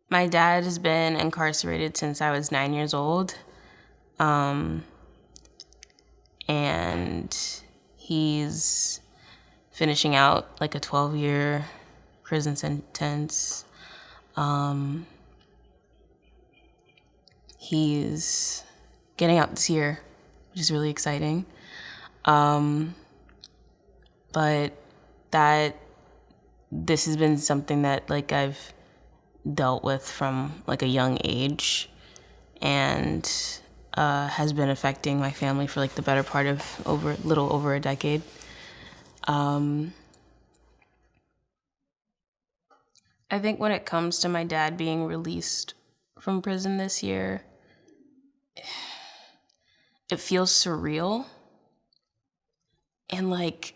My dad has been incarcerated since I was 9 years old. And he's finishing out like a 12-year prison sentence. He's getting out this year, which is really exciting. But this has been something that like I've dealt with from like a young age, and has been affecting my family for like the better part of little over a decade. I think when it comes to my dad being released from prison this year, it feels surreal. And like,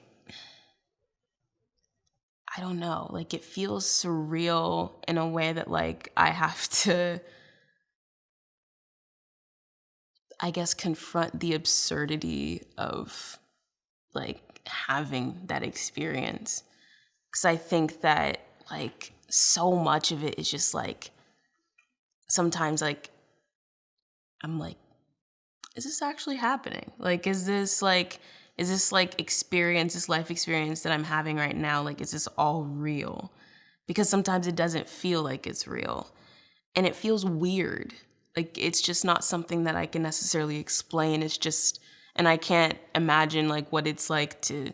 I don't know, like it feels surreal in a way that like I have to, I guess, confront the absurdity of like having that experience. Because I think that like so much of it is just like, sometimes like, I'm like, is this actually happening? Like, is this experience, this life experience that I'm having right now, like, is this all real? Because sometimes it doesn't feel like it's real. And it feels weird. Like, it's just not something that I can necessarily explain. It's just, and I can't imagine like what it's like to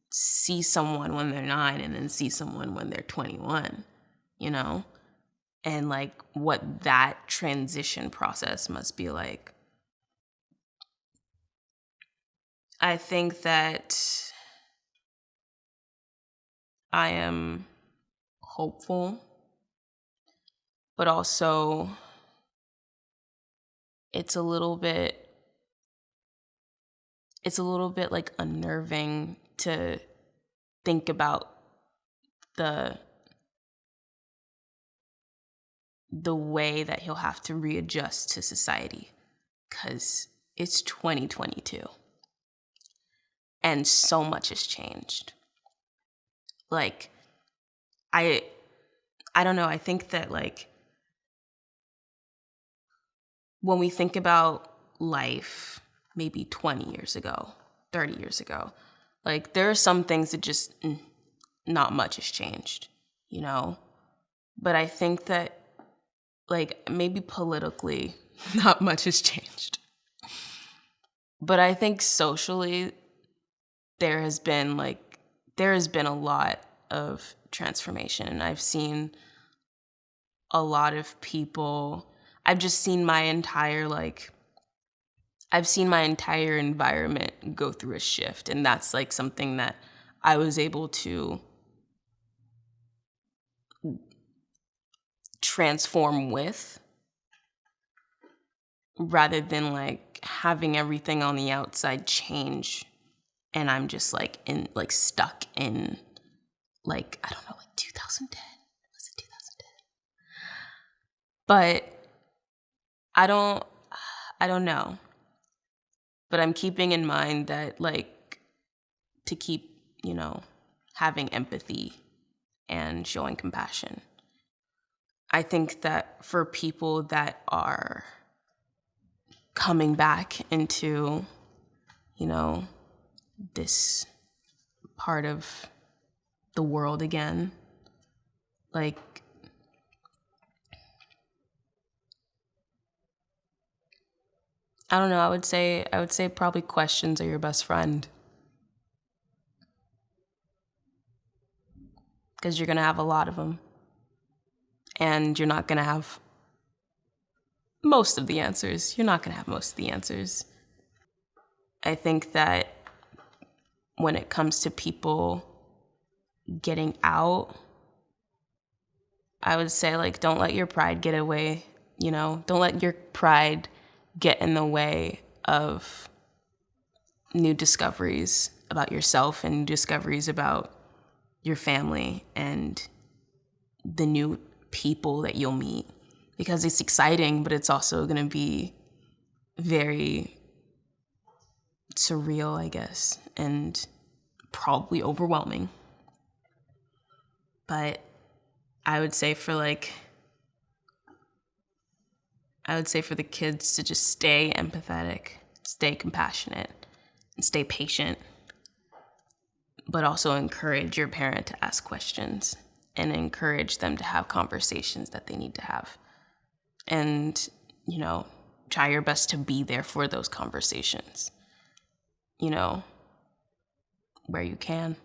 see someone when they're 9 and then see someone when they're 21, you know? And like what that transition process must be like. I think that I am hopeful, but also it's a little bit like unnerving to think about the way that he'll have to readjust to society, because it's 2022 and so much has changed. Like, I don't know, I think that like when we think about life maybe 20 years ago, 30 years ago, like there are some things that just not much has changed, you know? But I think that like maybe politically not much has changed. But I think socially there has been a lot of transformation, and I've seen a lot of people. I've just seen my entire environment go through a shift, and that's like something that I was able to transform with, rather than like having everything on the outside change and I'm just like stuck in like, I don't know, like 2010. Was it 2010? But I don't know. But I'm keeping in mind that like to keep, having empathy and showing compassion. I think that for people that are coming back into, this part of the world again, like, I don't know, I would say probably questions are your best friend. Because you're going to have a lot of them. And you're not going to have most of the answers. You're not going to have most of the answers. I think that when it comes to people getting out, I would say, like, don't let your pride get away, Don't let your pride get in the way of new discoveries about yourself and discoveries about your family and the new people that you'll meet. Because it's exciting, but it's also going to be very surreal, I guess, and probably overwhelming. But I would say for like I would say for the kids to just stay empathetic, stay compassionate, and stay patient, but also encourage your parent to ask questions and encourage them to have conversations that they need to have. And, try your best to be there for those conversations, where you can.